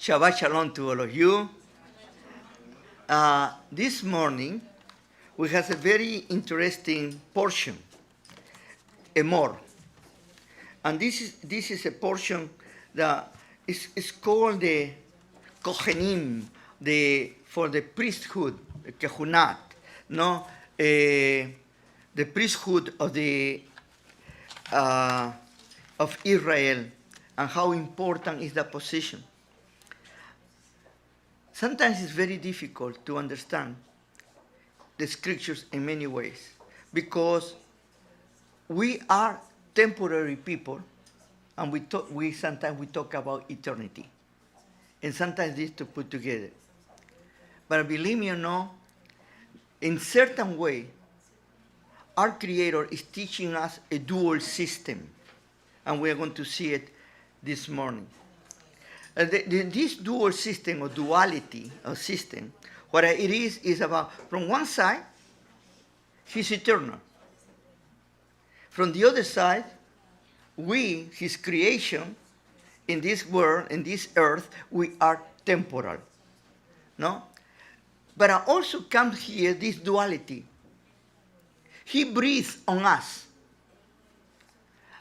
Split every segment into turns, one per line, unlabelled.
Shabbat Shalom to all of you. This morning, we have a very interesting portion, Emor. And this is a portion that is called the Kohenim, for the priesthood, the Kehunat, no? The priesthood of Israel, and how important is that position. Sometimes it's very difficult to understand the scriptures in many ways because we are temporary people, and sometimes we talk about eternity, and sometimes this to put together. But believe me or not, in certain way, our Creator is teaching us a dual system, and we are going to see it this morning. This dual system or duality of system, what it is about, from one side, he's eternal. From the other side, we, his creation, in this world, in this earth, we are temporal. No? But also comes here this duality. He breathes on us.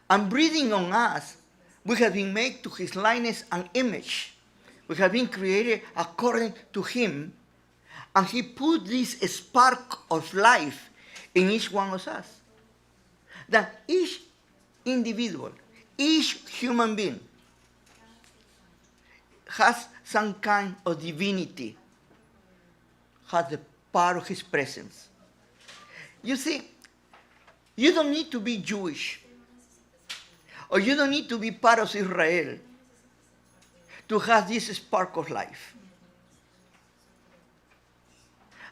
And breathing on us, we have been made to his likeness and image. We have been created according to him. And he put this spark of life in each one of us. That each individual, each human being has some kind of divinity, has the power of his presence. You see, you don't need to be Jewish, or you don't need to be part of Israel to have this spark of life.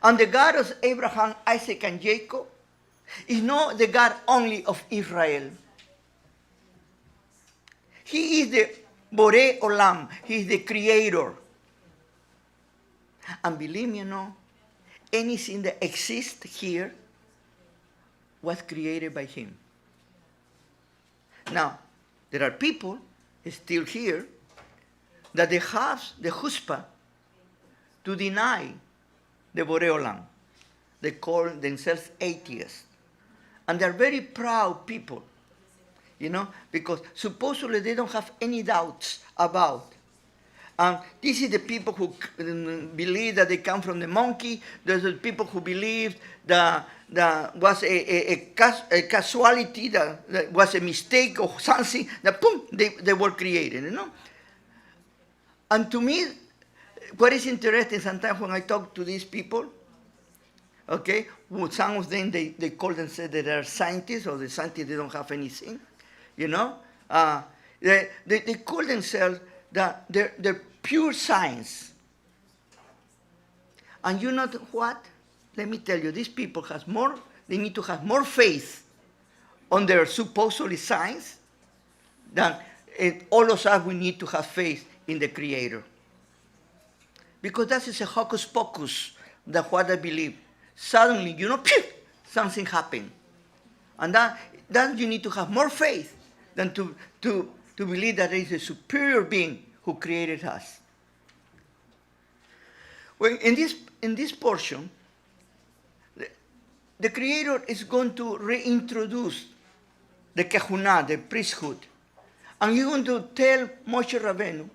And the God of Abraham, Isaac, and Jacob is not the God only of Israel. He is the Borei Olam. He is the creator. And believe me or not, anything that exists here was created by him. Now, there are people still here that they have the chutzpah to deny the Borei Olam. They call themselves atheists. And they're very proud people, you know, because supposedly they don't have any doubts about. This is the people who believe that they come from the monkey. There's the people who believe that was a casualty, that was a mistake or something, that boom, they were created, you know. And to me, what is interesting sometimes when I talk to these people, okay, well, some of them, they call themselves that they are scientists, or the scientists, they don't have anything, you know. They call themselves that they're pure science. And you know what? Let me tell you, these people they need to have more faith on their supposedly science than all of us, we need to have faith in the Creator. Because that is a hocus pocus, that what I believe. Suddenly, you know, something happened. And that you need to have more faith than to believe that there is a superior being who created us. Well, in this portion, the Creator is going to reintroduce the Kehunah, the priesthood. And he's going to tell Moshe Rabbeinu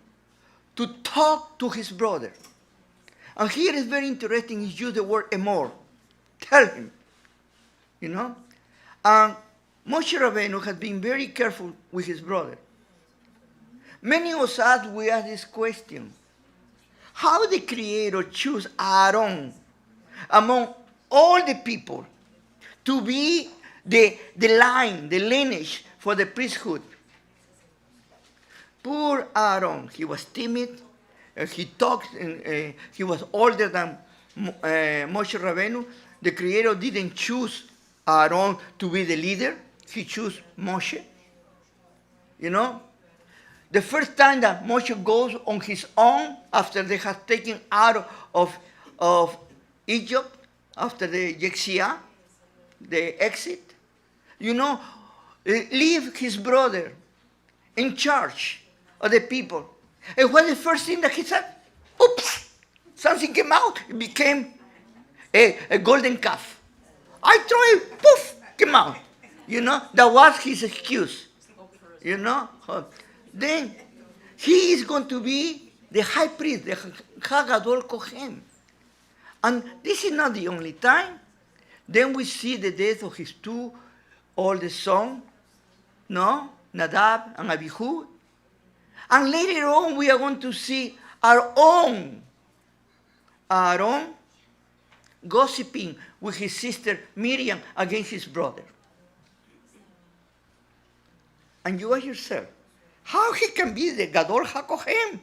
to talk to his brother. And here is very interesting, he used the word Emor. Tell him, you know. And Moshe Rabbeinu has been very careful with his brother. Many of us, we ask this question: how the Creator choose Aaron among all the people to be the line, the lineage for the priesthood? Poor Aaron, he was timid. He talked, he was older than Moshe Rabbeinu. The Creator didn't choose Aaron to be the leader. He chose Moshe. You know? The first time that Moshe goes on his own, after they have taken out of Egypt, after the Yetziah, the exit, you know, leave his brother in charge of the people. And what the first thing that he said? Oops! Something came out. It became a golden calf. I threw it, poof, came out. That was his excuse. Then he is going to be the high priest, the Hagadol Kohen. And this is not the only time. Then we see the death of his two oldest sons, Nadab and Abihu. And later on, we are going to see our own Aaron gossiping with his sister Miriam against his brother. And you ask yourself, how he can be the Gadol HaKohen?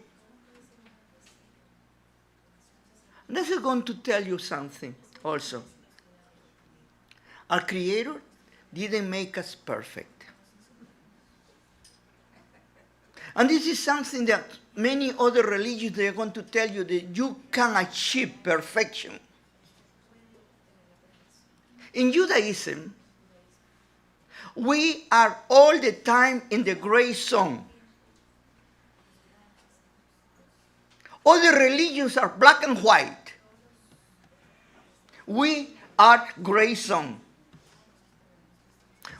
This is going to tell you something also. Our Creator didn't make us perfect. And this is something that many other religions, they are going to tell you that you can achieve perfection. In Judaism, we are all the time in the gray zone. Other religions are black and white. We are gray zone.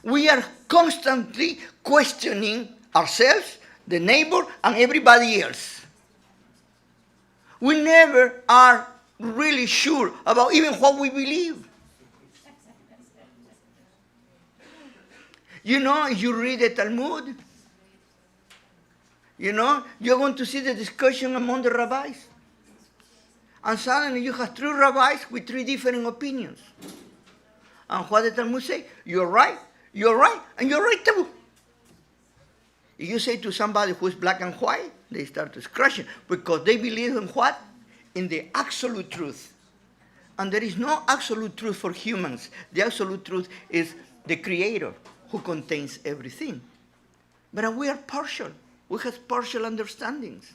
We are constantly questioning ourselves, the neighbor, and everybody else. We never are really sure about even what we believe. You read the Talmud, you're going to see the discussion among the rabbis. And suddenly you have three rabbis with three different opinions. And what the Talmud say? You're right, and you're right too. If you say to somebody who is black and white, they start to scratch because they believe in what? In the absolute truth. And there is no absolute truth for humans. The absolute truth is the Creator who contains everything. But we are partial. We have partial understandings.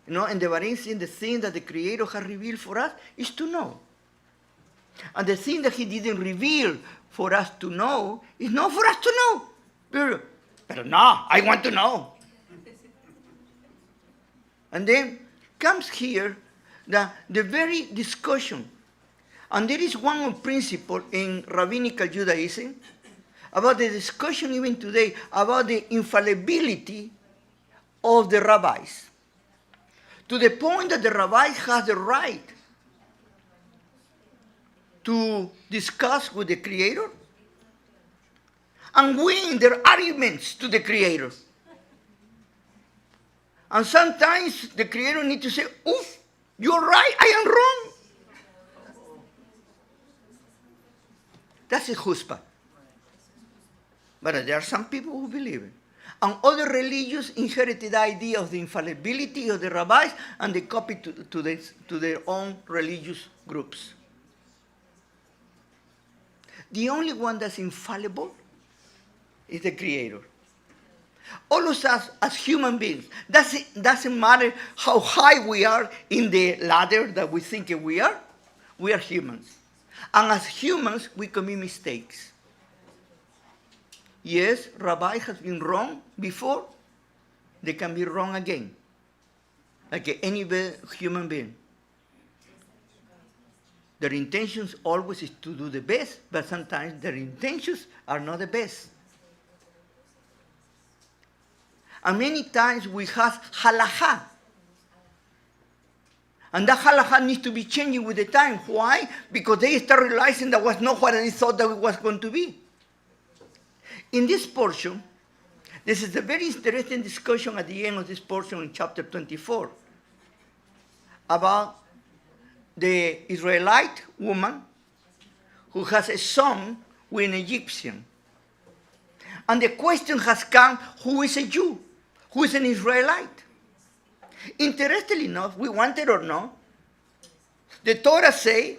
And the thing that the Creator has revealed for us is to know. And the thing that He didn't reveal for us to know is not for us to know. But no, I want to know. And then comes here the very discussion. And there is one principle in rabbinical Judaism about the discussion even today about the infallibility of the rabbis. To the point that the rabbis have the right to discuss with the Creator and win their arguments to the Creator. And sometimes the Creator needs to say, oof, you're right, I am wrong. That's a chutzpah. But there are some people who believe it. And other religions inherited the idea of the infallibility of the rabbis and they copied to their own religious groups. The only one that's infallible is the Creator. All of us as human beings, doesn't matter how high we are in the ladder that we think we are humans. And as humans, we commit mistakes. Yes, Rabbi has been wrong before. They can be wrong again. Like any human being. Their intentions always is to do the best, but sometimes their intentions are not the best. And many times we have halakha. And that halakha needs to be changing with the time. Why? Because they start realizing that was not what they thought that it was going to be. In this portion, this is a very interesting discussion at the end of this portion in chapter 24 about the Israelite woman who has a son with an Egyptian. And the question has come, who is a Jew? Who is an Israelite? Interestingly enough, we want it or not, the Torah says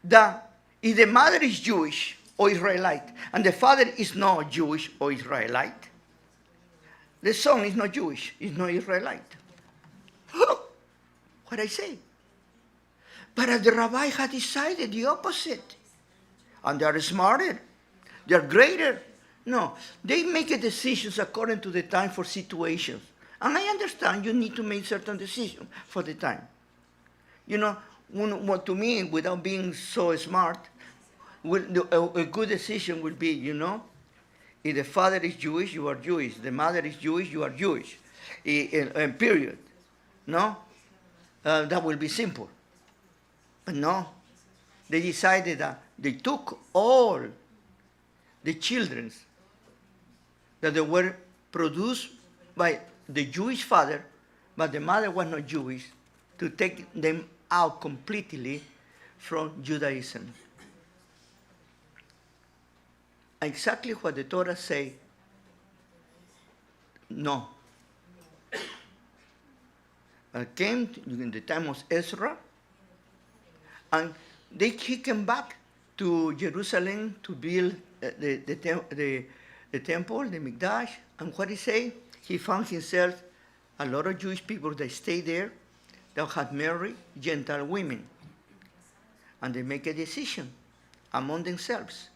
that if the mother is Jewish or Israelite, and the father is not Jewish or Israelite, the son is not Jewish, is not Israelite. What I say? But the rabbi had decided the opposite. And they are smarter, they are greater, No, they make decisions according to the time for situations. And I understand you need to make certain decisions for the time. You know, what to me, without being so smart, a good decision would be, if the father is Jewish, you are Jewish. The mother is Jewish, you are Jewish. Period. No? That will be simple. But no. They decided that they took all the children that they were produced by the Jewish father, but the mother was not Jewish, to take them out completely from Judaism. Exactly what the Torah say, no. Came in the time of Ezra, and he came back to Jerusalem to build the temple, the Mikdash, and what he say? He found himself a lot of Jewish people that stayed there that had married Gentile women. And they make a decision among themselves.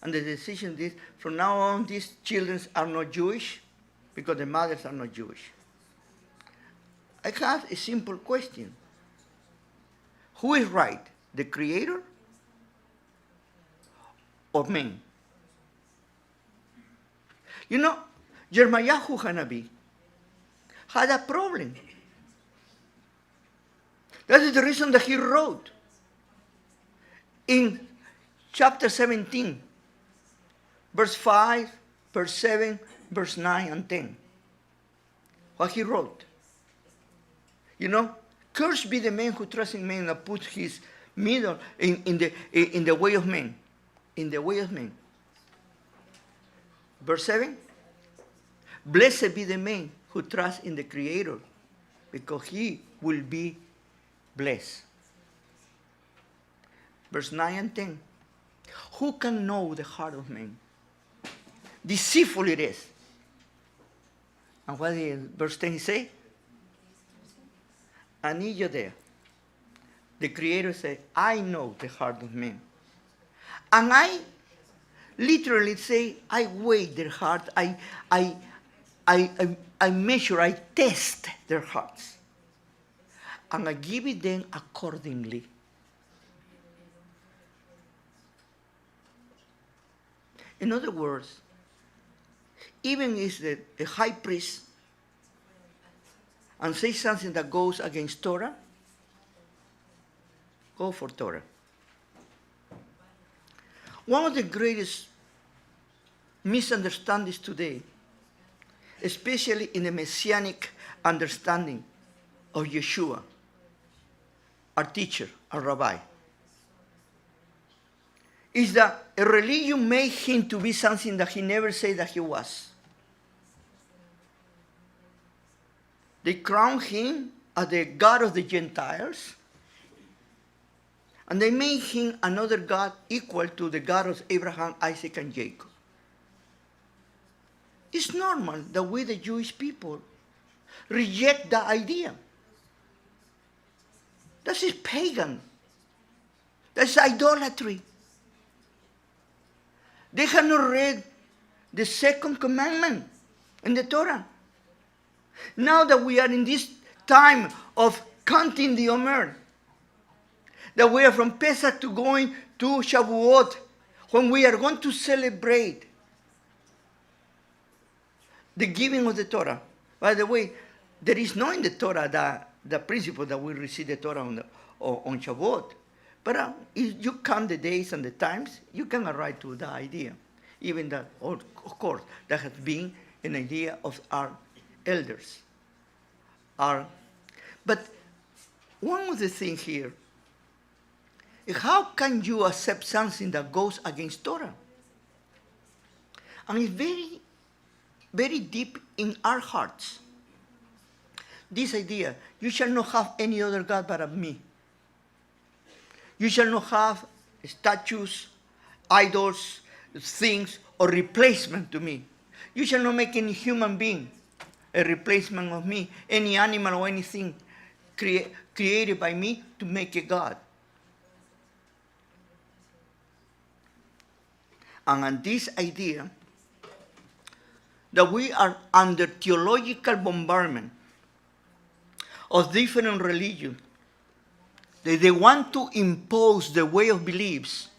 And the decision is, from now on, these children are not Jewish because the mothers are not Jewish. I have a simple question. Who is right, the Creator or men? You know, Jeremiah Ranebi had a problem. That is the reason that he wrote in chapter 17, verse 5, verse 7, verse 9 and 10. What he wrote. You know, cursed be the man who trusts in men and puts his middle in the way of men. In the way of men. Verse 7. Blessed be the man who trusts in the Creator, because he will be blessed. Verse 9 and 10. Who can know the heart of man? Deceitful it is. And what did verse 10 he say? And you there. The Creator said, I know the heart of man. And I literally say, I weigh their heart. I measure, I test their hearts. And I give it them accordingly. In other words, even if the high priest and say something that goes against Torah, go for Torah. One of the greatest misunderstandings today, especially in the messianic understanding of Yeshua, our teacher, our rabbi, is that a religion made him to be something that he never said that he was. They crowned him as the God of the Gentiles, and they made him another God equal to the God of Abraham, Isaac, and Jacob. It's normal that we, the Jewish people, reject that idea. That is pagan. That's idolatry. They have not read the second commandment in the Torah. Now that we are in this time of counting the Emor, that we are from Pesach to going to Shavuot, when we are going to celebrate the giving of the Torah. By the way, there is no in the Torah the principle that we receive the Torah on Shavuot. But if you count the days and the times, you can arrive to the idea. Even that, of course, that has been an idea of our elders. But one of the things here is, how can you accept something that goes against Torah? And it's very, very deep in our hearts. This idea, you shall not have any other God but me. You shall not have statues, idols, things, or replacement to me. You shall not make any human being a replacement of me, any animal or anything created by me to make a God. And on this idea, that we are under theological bombardment of different religions. They want to impose the way of beliefs.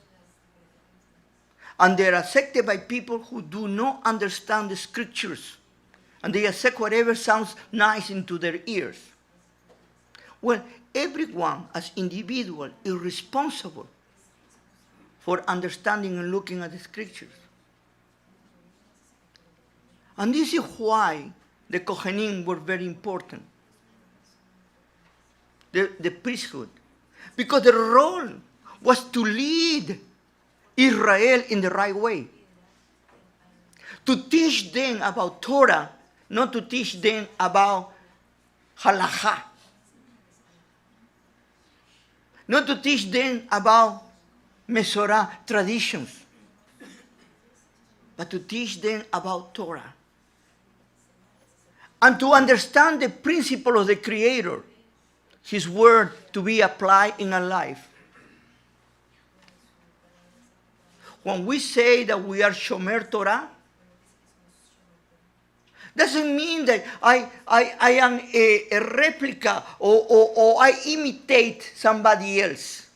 And they are accepted by people who do not understand the scriptures. And they accept whatever sounds nice into their ears. Well, everyone as individual is responsible for understanding and looking at the scriptures. And this is why the Kohanim were very important. The priesthood. Because the role was to lead Israel in the right way. To teach them about Torah, not to teach them about halakha. Not to teach them about Mesorah traditions, but to teach them about Torah. And to understand the principle of the Creator, His word to be applied in our life. When we say that we are Shomer Torah, doesn't mean that I am a replica or I imitate somebody else.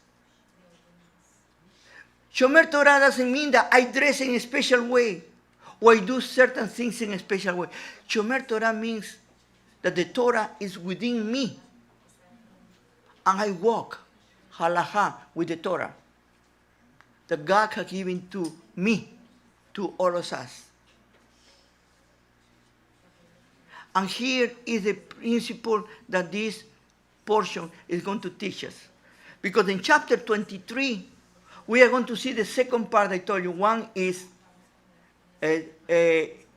Shomer Torah doesn't mean that I dress in a special way or I do certain things in a special way. Shomer Torah means that the Torah is within me and I walk halakha with the Torah that God has given to me, to all of us. And here is the principle that this portion is going to teach us. Because in chapter 23, we are going to see the second part I told you. One is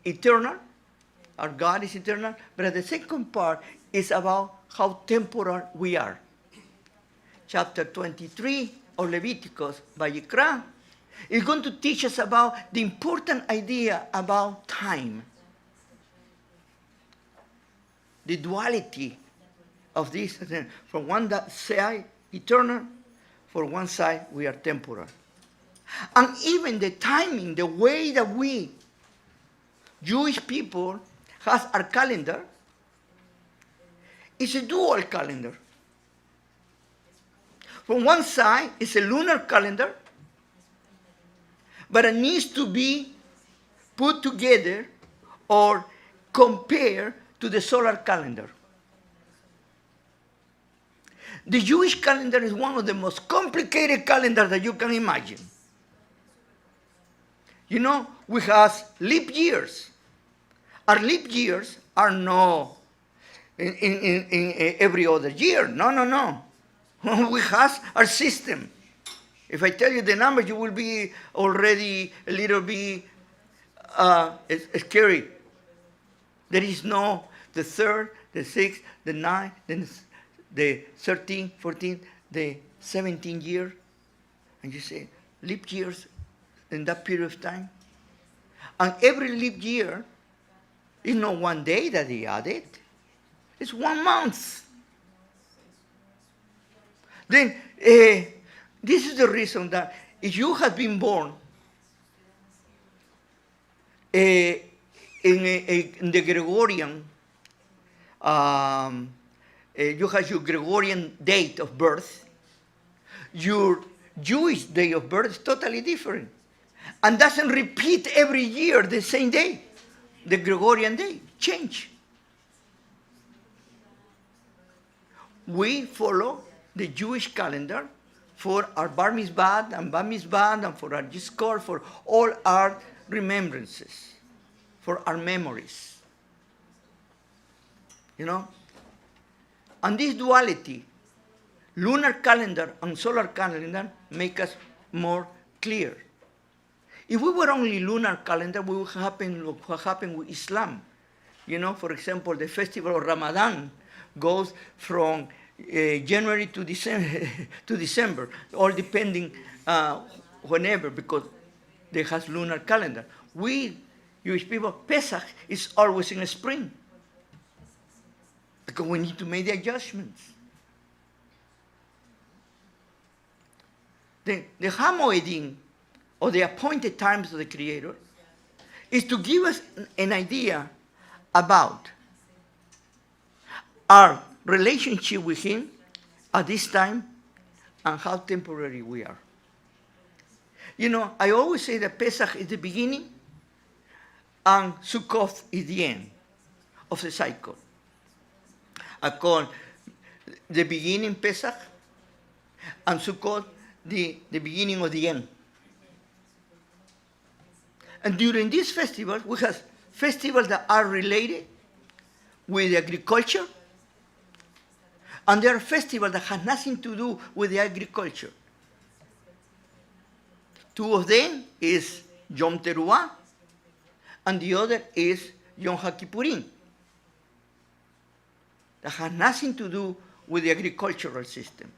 eternal. Our God is eternal. But the second part is about how temporal we are. Chapter 23 of Leviticus, Vayikra, is going to teach us about the important idea about time. The duality of this. From one side, eternal. For one side, we are temporal. And even the timing, the way that we, Jewish people, has our calendar, is a dual calendar. From one side, it's a lunar calendar, but it needs to be put together or compared to the solar calendar. The Jewish calendar is one of the most complicated calendars that you can imagine. You know, we have leap years. Our leap years are not in every other year. No. We have our system. If I tell you the numbers, you will be already a little bit scary. There is no the 3rd, the 6th, the 9th, then the 13th, 14th, the 17th year. And you say, leap years in that period of time. And every leap year is not one day that they added. It's 1 month. Then, this is the reason that if you have been born in the Gregorian, you have your Gregorian date of birth, your Jewish day of birth is totally different. And doesn't repeat every year the same day. The Gregorian day change. We follow the Jewish calendar for our bar mitzvah and bar mitzvah and for our discord, for all our remembrances, for our memories. You know? And this duality, lunar calendar and solar calendar, make us more clear. If we were only lunar calendar, what would happen with Islam? You know, for example, the festival of Ramadan goes from January to December, all depending whenever, because they have lunar calendar. We, Jewish people, Pesach is always in the spring, because we need to make the adjustments. The Hamoedim, or the appointed times of the Creator, is to give us an idea about our relationship with him at this time and how temporary we are. You know, I always say that Pesach is the beginning and Sukkot is the end of the cycle. I call the beginning Pesach and Sukkot the beginning of the end. And during this festival, we have festivals that are related with agriculture, and there are festivals that have nothing to do with the agriculture. Two of them is Yom Teruah, and the other is Yom HaKippurim. That has nothing to do with the agricultural system.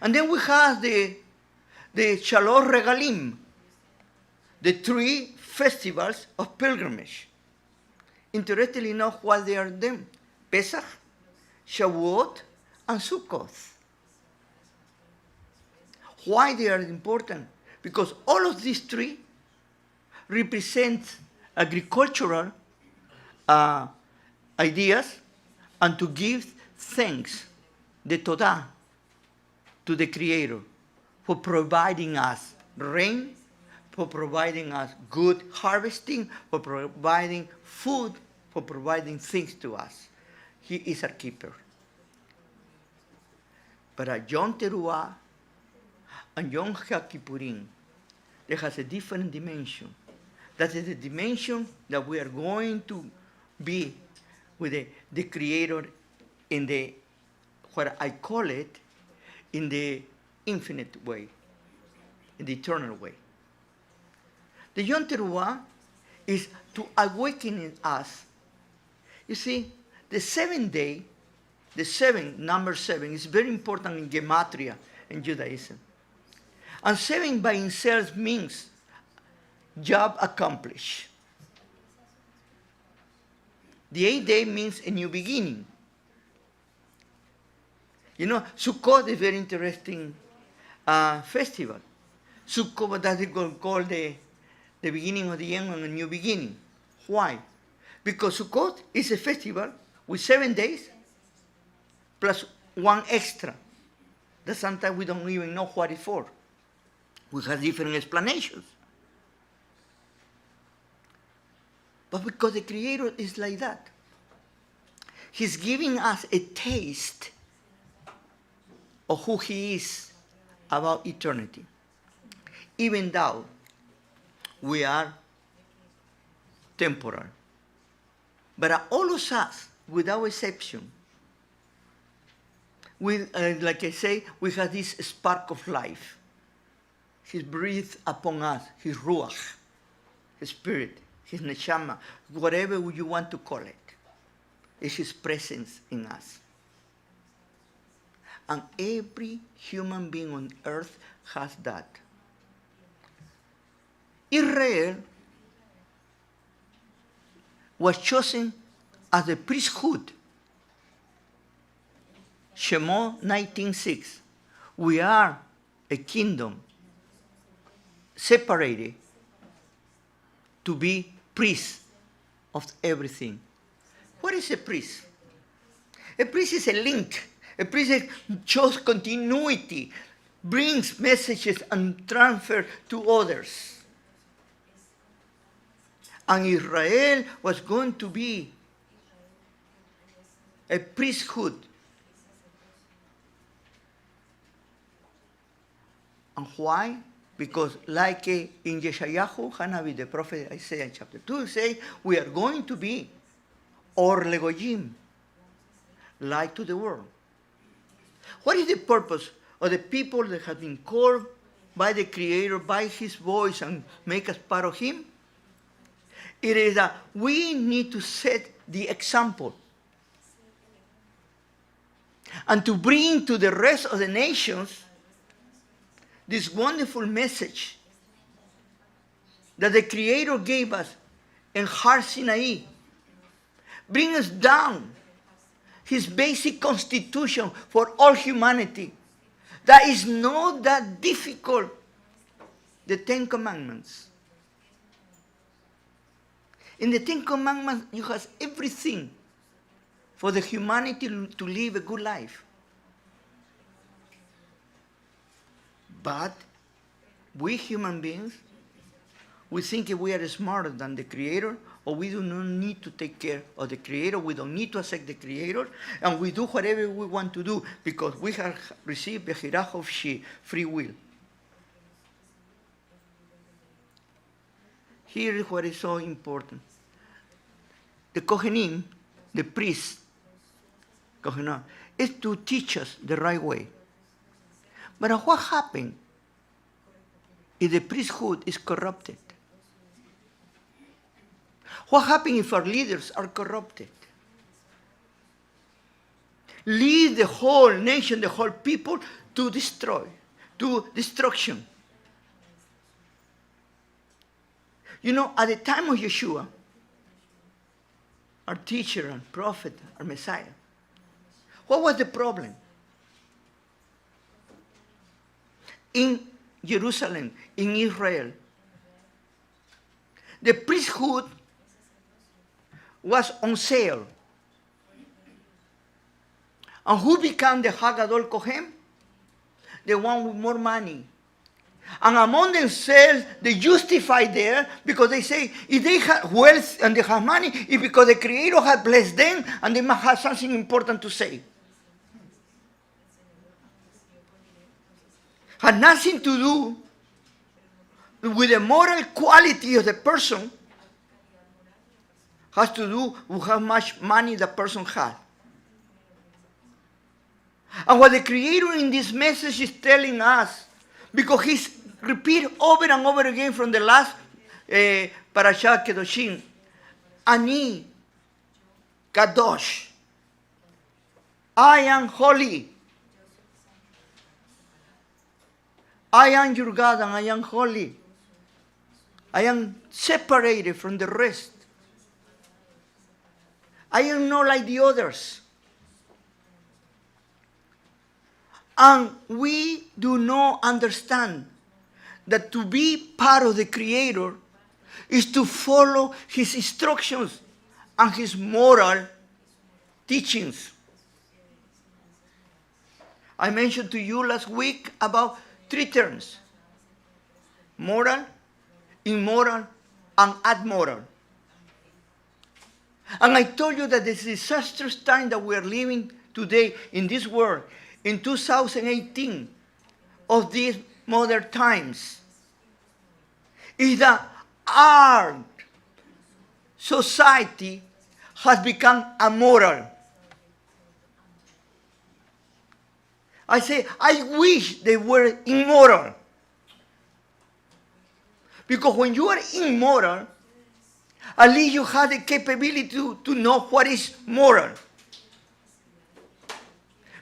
And then we have the Shalosh Regalim, the three festivals of pilgrimage. Interestingly enough, what they are them? Pesach, Shavuot, and Sukkot. Why they are important? Because all of these three represent agricultural ideas and to give thanks, the Todah, to the Creator for providing us rain, for providing us good harvesting, for providing food, for providing things to us. He is our keeper. But at Yom Teruah and Yom HaKippurim, there has a different dimension. That is the dimension that we are going to be with the Creator in the, what I call it, in the infinite way, in the eternal way. The Yom Teruah is to awaken in us. You see, the seventh day, number 7, is very important in Gematria in Judaism. And 7 by itself means job accomplished. The 8th day means a new beginning. You know, Sukkot is a very interesting festival. Sukkot, that is called the beginning of the end and a new beginning. Why? Because Sukkot is a festival with 7 days plus one extra that sometimes we don't even know what it's for. We have different explanations. But because the Creator is like that, He's giving us a taste of who He is about eternity. Even though we are temporal. But all of us, without exception, like I say, we have this spark of life. He breathed upon us, His Ruach, His Spirit, His Neshama, whatever you want to call it. It's His presence in us. And every human being on earth has that. Israel was chosen as the priesthood. Shemot 19:6. We are a kingdom separated to be priests of everything. What is a priest? A priest is a link. A priest shows continuity, brings messages and transfer to others. And Israel was going to be a priesthood. And why? Because like in Yeshayahu, Ranebi, the prophet Isaiah in chapter 2, say, we are going to be or legoyim, light to the world. What is the purpose of the people that have been called by the Creator, by His voice, and make us part of Him? It is that we need to set the example and to bring to the rest of the nations this wonderful message that the Creator gave us in Har Sinai. Bring us down His basic constitution for all humanity. That is not that difficult. The 10 Commandments. In the Ten Commandments, you have everything for the humanity to live a good life. But we human beings, we think we are smarter than the Creator, or we do not need to take care of the Creator, we don't need to accept the Creator, and we do whatever we want to do because we have received the Hirach of Shear, free will. Here is what is so important. The Kohanim, the priests, is to teach us the right way. But what happens if the priesthood is corrupted? What happens if our leaders are corrupted? Lead the whole nation, the whole people to destruction. You know, at the time of Yeshua, our teacher and prophet, our Messiah, what was the problem? In Jerusalem, in Israel, the priesthood was on sale. And who became the Hagadol Kohen? The one with more money. And among themselves, they justify there because they say if they have wealth and they have money, it's because the Creator has blessed them and they must have something important to say. Had nothing to do with the moral quality of the person, has to do with how much money the person had. And what the Creator in this message is telling us, because he's repeated over and over again from the last Parashat Kedoshim, Ani, Kadosh, I am holy. I am your God and I am holy. I am separated from the rest. I am not like the others. And we do not understand that to be part of the Creator is to follow His instructions and His moral teachings. I mentioned to you last week about 3 terms: moral, immoral, and amoral. And I told you that this disastrous time that we are living today in this world, in 2018, of these modern times, is that our society has become amoral. I say, I wish they were immoral. Because when you are immoral, at least you have the capability to know what is moral.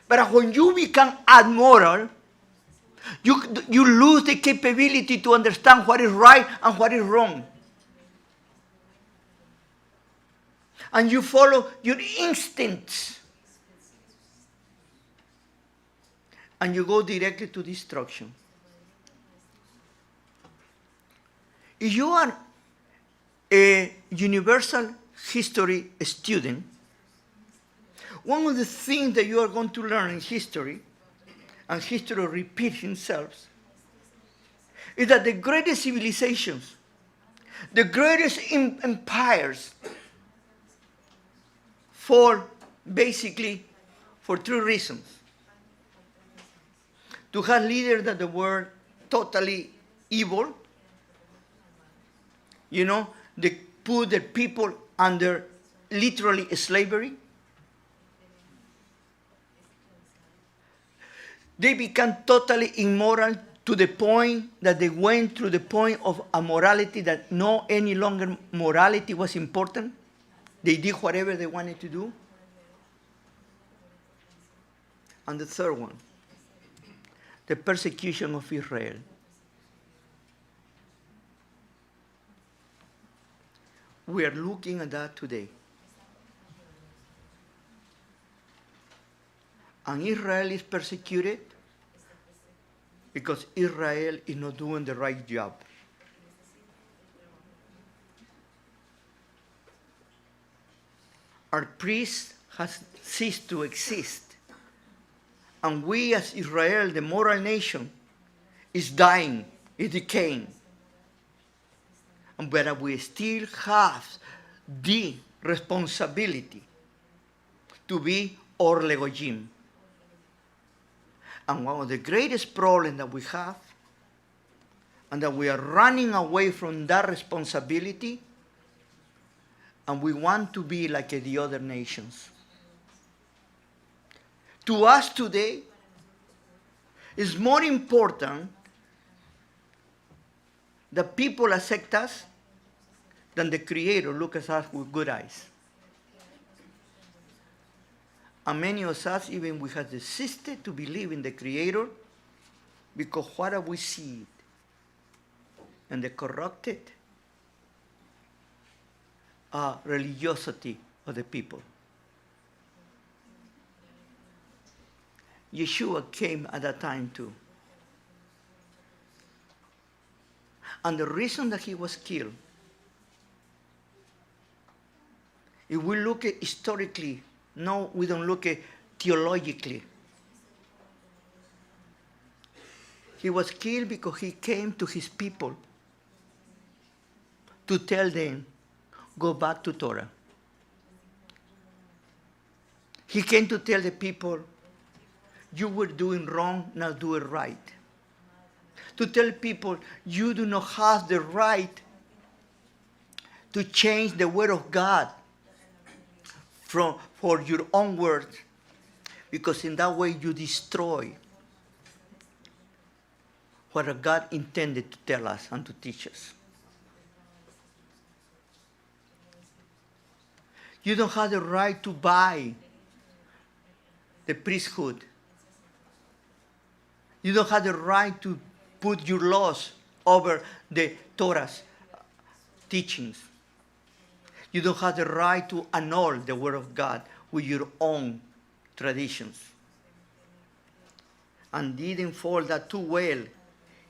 But when you become amoral, you lose the capability to understand what is right and what is wrong. And you follow your instincts. And you go directly to destruction. If you are a universal history student, one of the things that you are going to learn in history, and history repeats itself, is that the greatest civilizations, the greatest empires, fall basically for 3 reasons. To have leaders that were totally evil, they put the people under literally slavery. They became totally immoral to the point that they went through the point of immorality, that no any longer morality was important. They did whatever they wanted to do. And the third one, the persecution of Israel. We are looking at that today. And Israel is persecuted because Israel is not doing the right job. our priest has ceased to exist. And we as Israel, the moral nation, is dying, is decaying. But we still have the responsibility to be Or Legojim. And one of the greatest problems that we have, and that we are running away from that responsibility, and we want to be like the other nations. To us today, it's more important that people accept us than the Creator look at us with good eyes. And many of us, even we have desisted to believe in the Creator because what have we seen? And the corrupted religiosity of the people. Yeshua came at that time too. And the reason that he was killed, if we look at historically, no, we don't look at theologically. He was killed because he came to his people to tell them, go back to Torah. He came to tell the people, you were doing wrong, now do it right. To tell people, you do not have the right to change the word of God for your own word, because in that way you destroy what God intended to tell us and to teach us. You don't have the right to buy the priesthood. You don't have the right to put your laws over the Torah's teachings. You don't have the right to annul the word of God with your own traditions. And didn't fall that too well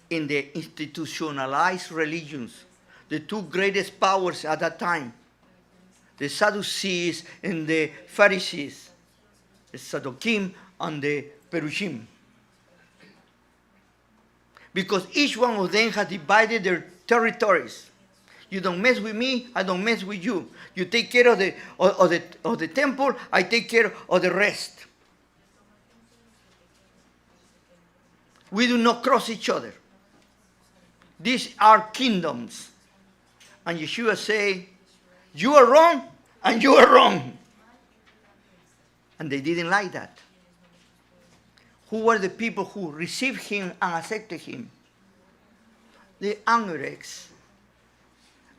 in the institutionalized religions, the two greatest powers at that time, the Sadducees and the Pharisees, the Sadducees and the Perushim. Because each one of them had divided their territories. You don't mess with me, I don't mess with you. You take care of the temple, I take care of the rest. We do not cross each other. These are kingdoms. And Yeshua say, you are wrong and you are wrong. And they didn't like that. Who were the people who received him and accepted him? The Amorecs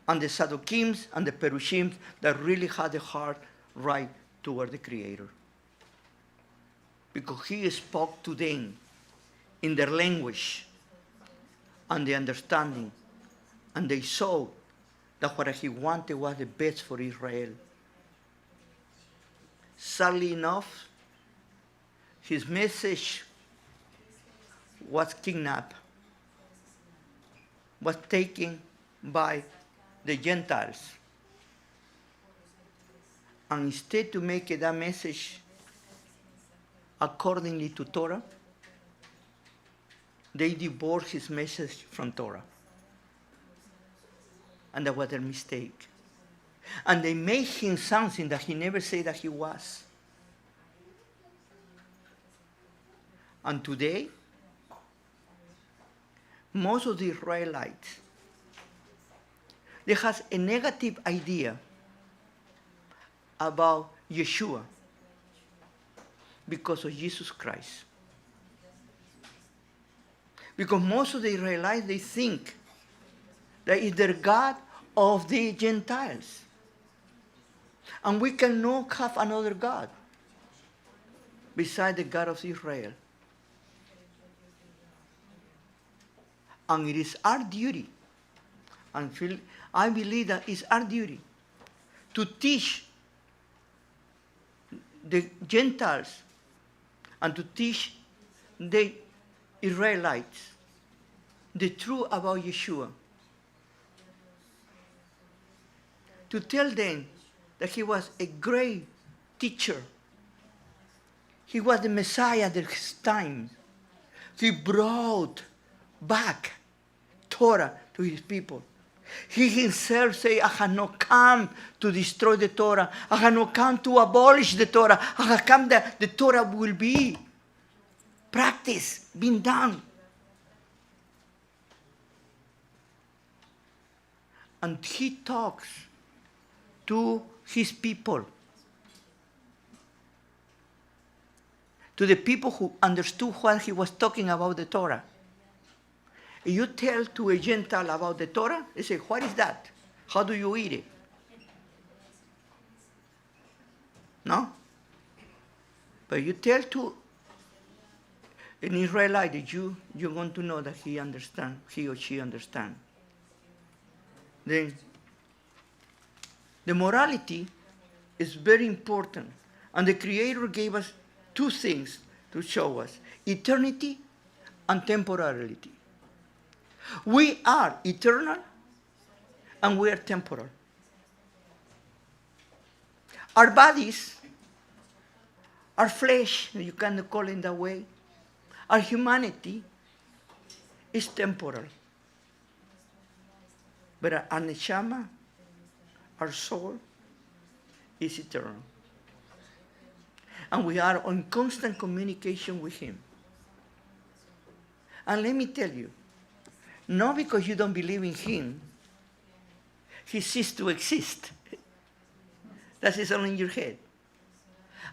and the Sadducees and the Perushim that really had the heart right toward the Creator. Because he spoke to them in their language and the understanding. And they saw that what he wanted was the best for Israel. Sadly enough, his message was kidnapped, was taken by the Gentiles. And instead to make that message accordingly to Torah, they divorced his message from Torah. And that was their mistake. And they made him something that he never said that he was. And today, most of the Israelites, they have a negative idea about Yeshua because of Jesus Christ. Because most of the Israelites, they think that is the God of the Gentiles. And we cannot have another God besides the God of Israel. And it is our duty, and I believe that it's our duty to teach the Gentiles and to teach the Israelites the truth about Yeshua. To tell them that he was a great teacher. He was the Messiah at his time. He brought back Torah to his people. He himself said, I have not come to destroy the Torah. I have not come to abolish the Torah. I have come that the Torah will be practiced, being done. And he talks to his people, to the people who understood what he was talking about the Torah. If you tell to a Gentile about the Torah, they say, what is that? How do you eat it? No? But you tell to an Israelite that you're going to know that he or she understands. Then the morality is very important. And the Creator gave us two things to show us: eternity and temporality. We are eternal and we are temporal. Our bodies, our flesh, you can call it that way, our humanity is temporal. But our neshama, our soul, is eternal. And we are in constant communication with Him. And let me tell you, not because you don't believe in Him, He ceased to exist. That is only in your head.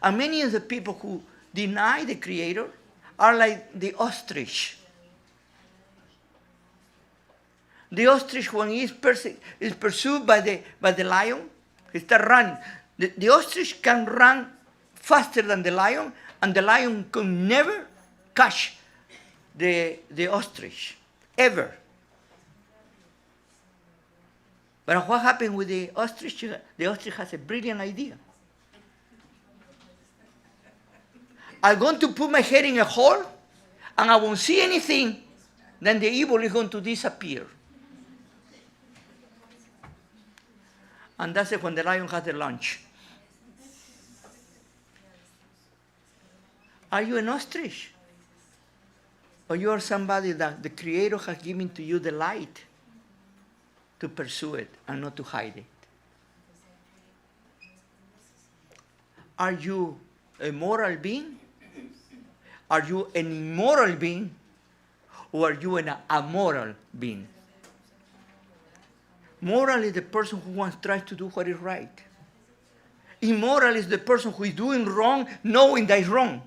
And many of the people who deny the Creator are like the ostrich. The ostrich, when he is pursued by the lion, he starts running. The ostrich can run faster than the lion, and the lion can never catch the ostrich, ever. But what happened with the ostrich? The ostrich has a brilliant idea. I'm going to put my head in a hole, and I won't see anything. Then the evil is going to disappear. And that's when the lion has the lunch. Are you an ostrich? Or you are somebody that the Creator has given to you the light to pursue it and not to hide it? Are you a moral being? Are you an immoral being? Or are you an amoral being? Moral is the person who tries to do what is right. Immoral is the person who is doing wrong, knowing that is wrong.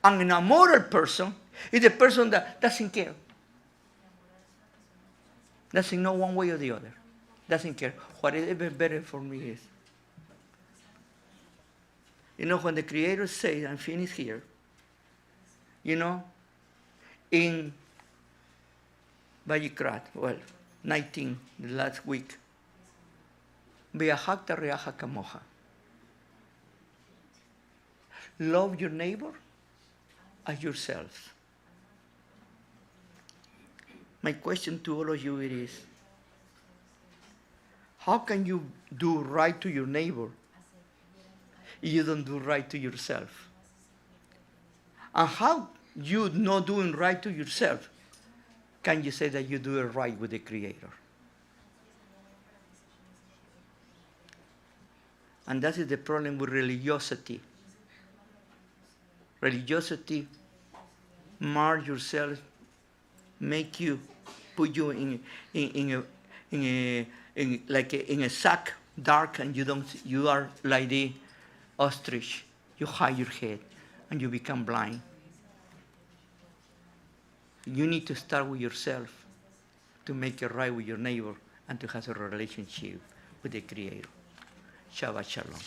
And an amoral person is the person that doesn't care. Doesn't know one way or the other. Doesn't care. Whatever better for me is. You know, when the Creator says, I'm finished here, you know, in Vayikrat, 19, the last week, Ve'ahavta re'acha kamocha. Love your neighbor as yourself. My question to all of you is, how can you do right to your neighbor if you don't do right to yourself? And how you not doing right to yourself can you say that you do it right with the Creator? And that is the problem with religiosity. Religiosity mar yourself, make you, put you in a sack, dark, and you are like the ostrich. You hide your head, and you become blind. You need to start with yourself to make it right with your neighbor and to have a relationship with the Creator. Shabbat Shalom.